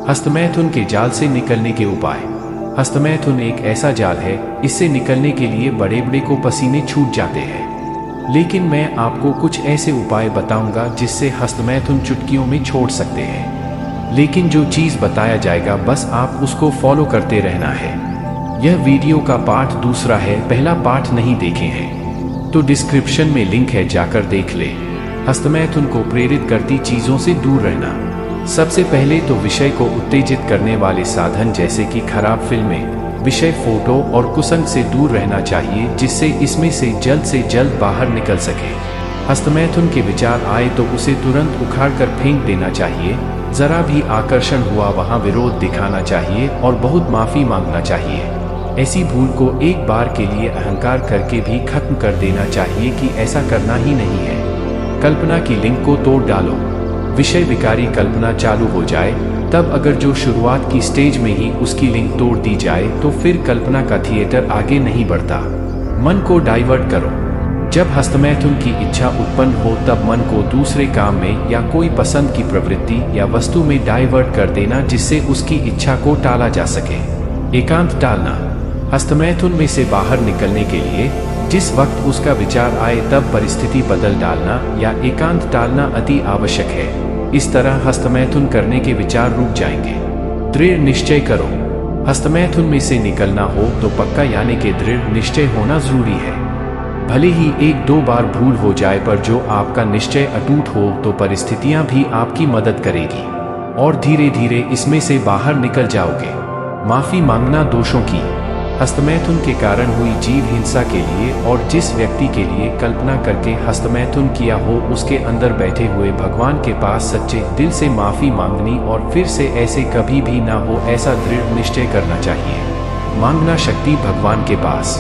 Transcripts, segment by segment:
हस्तमैथुन के जाल से निकलने के उपाय। हस्तमैथुन एक ऐसा जाल है, इससे निकलने के लिए बड़े बड़े को पसीने छूट जाते हैं, लेकिन मैं आपको कुछ ऐसे उपाय बताऊंगा जिससे हस्तमैथुन चुटकियों में छोड़ सकते हैं। लेकिन जो चीज बताया जाएगा बस आप उसको फॉलो करते रहना है। यह वीडियो का पार्ट दूसरा है, पहला पार्ट नहीं देखे हैं तो डिस्क्रिप्शन में लिंक है, जाकर देख ले। हस्तमैथुन को प्रेरित करती चीजों से दूर रहना। सबसे पहले तो विषय को उत्तेजित करने वाले साधन जैसे कि खराब फिल्में, विषय, फोटो और कुसंग से दूर रहना चाहिए, जिससे इसमें से जल्द बाहर निकल सके। हस्तमैथुन के विचार आए तो उसे तुरंत उखाड़कर फेंक देना चाहिए। जरा भी आकर्षण हुआ वहां विरोध दिखाना चाहिए और बहुत माफी मांगना चाहिए। ऐसी भूल को एक बार के लिए अहंकार करके भी खत्म कर देना चाहिए कि ऐसा करना ही नहीं है। कल्पना की लिंक को तोड़ डालो। विषय विकारी कल्पना चालू हो जाए तब अगर जो शुरुआत की स्टेज में ही उसकी लिंक तोड़ दी जाए तो फिर कल्पना का थिएटर आगे नहीं बढ़ता। मन को डाइवर्ट करो। जब हस्तमैथुन की इच्छा उत्पन्न हो तब मन को दूसरे काम में या कोई पसंद की प्रवृत्ति या वस्तु में डाइवर्ट कर देना, जिससे उसकी इच्छा को टाला जा सके। एकांत टालना। हस्तमैथुन में से बाहर निकलने के लिए जिस वक्त उसका विचार आए तब परिस्थिति बदल डालना या एकांत टालना अति आवश्यक है। इस तरह हस्तमैथुन करने के विचार रुक जाएंगे। दृढ़ निश्चय करो। हस्तमैथुन में से निकलना हो तो पक्का यानी कि दृढ़ निश्चय होना जरूरी है। भले ही एक दो बार भूल हो जाए, पर जो आपका निश्चय अटूट हो तो परिस्थितियां भी आपकी मदद करेगी और धीरे धीरे इसमें से बाहर निकल जाओगे। माफी मांगना दोषों की। हस्तमैथुन के कारण हुई जीव हिंसा के लिए और जिस व्यक्ति के लिए कल्पना करके हस्तमैथुन किया हो, उसके अंदर बैठे हुए भगवान के पास सच्चे दिल से माफी मांगनी और फिर से ऐसे कभी भी ना हो ऐसा दृढ़ निश्चय करना चाहिए। मांगना शक्ति भगवान के पास।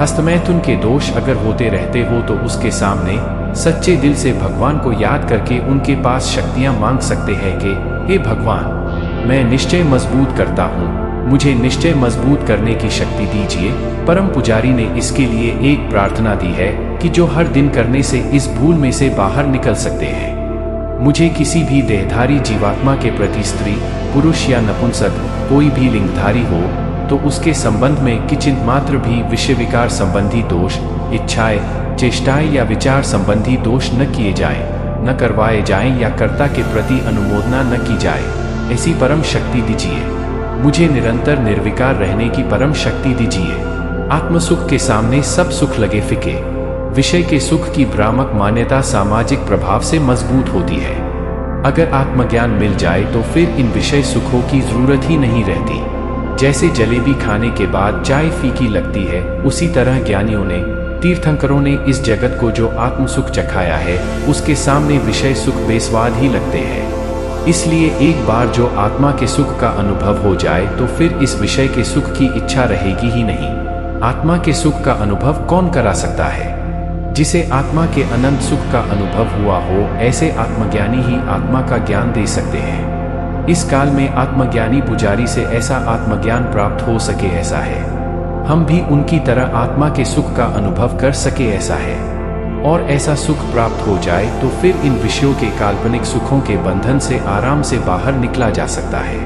हस्तमैथुन के दोष अगर होते रहते हो तो उसके सामने सच्चे दिल से भगवान को याद करके उनके पास शक्तियां मांग सकते हैं कि हे भगवान, मैं निश्चय मजबूत करता हूँ, मुझे निश्चय मजबूत करने की शक्ति दीजिए। परम पुजारी ने इसके लिए एक प्रार्थना दी है कि जो हर दिन करने से इस भूल में से बाहर निकल सकते हैं। मुझे किसी भी देहधारी जीवात्मा के प्रति स्त्री, पुरुष या नपुंसक कोई भी लिंगधारी हो तो उसके संबंध में किंचित मात्र भी विषय विकार संबंधी दोष, इच्छाएं, चेष्टाएं या विचार संबंधी दोष न किए जाएं, न करवाए जाएं या कर्ता के प्रति अनुमोदना न की जाए। ऐसी परम शक्ति दीजिए। मुझे निरंतर निर्विकार रहने की परम शक्ति दीजिए। आत्मसुख के सामने सब सुख लगे फीके। विषय के सुख की भ्रामक मान्यता सामाजिक प्रभाव से मजबूत होती है। अगर आत्मज्ञान मिल जाए तो फिर इन विषय सुखों की जरूरत ही नहीं रहती। जैसे जलेबी खाने के बाद चाय फीकी लगती है, उसी तरह ज्ञानियों ने, तीर्थंकरों ने इस जगत को जो आत्मसुख चखाया है उसके सामने विषय सुख बेस्वाद ही लगते हैं। इसलिए एक बार जो आत्मा के सुख का अनुभव हो जाए तो फिर इस विषय के सुख की इच्छा रहेगी ही नहीं। आत्मा के सुख का अनुभव कौन करा सकता है? जिसे आत्मा के अनंत सुख का अनुभव हुआ हो, ऐसे आत्मज्ञानी ही आत्मा का ज्ञान दे सकते हैं। इस काल में आत्मज्ञानी पुजारी से ऐसा आत्मज्ञान प्राप्त हो सके ऐसा है। हम भी उनकी तरह आत्मा के सुख का अनुभव कर सके ऐसा है। और ऐसा सुख प्राप्त हो जाए तो फिर इन विषयों के काल्पनिक सुखों के बंधन से आराम से बाहर निकला जा सकता है।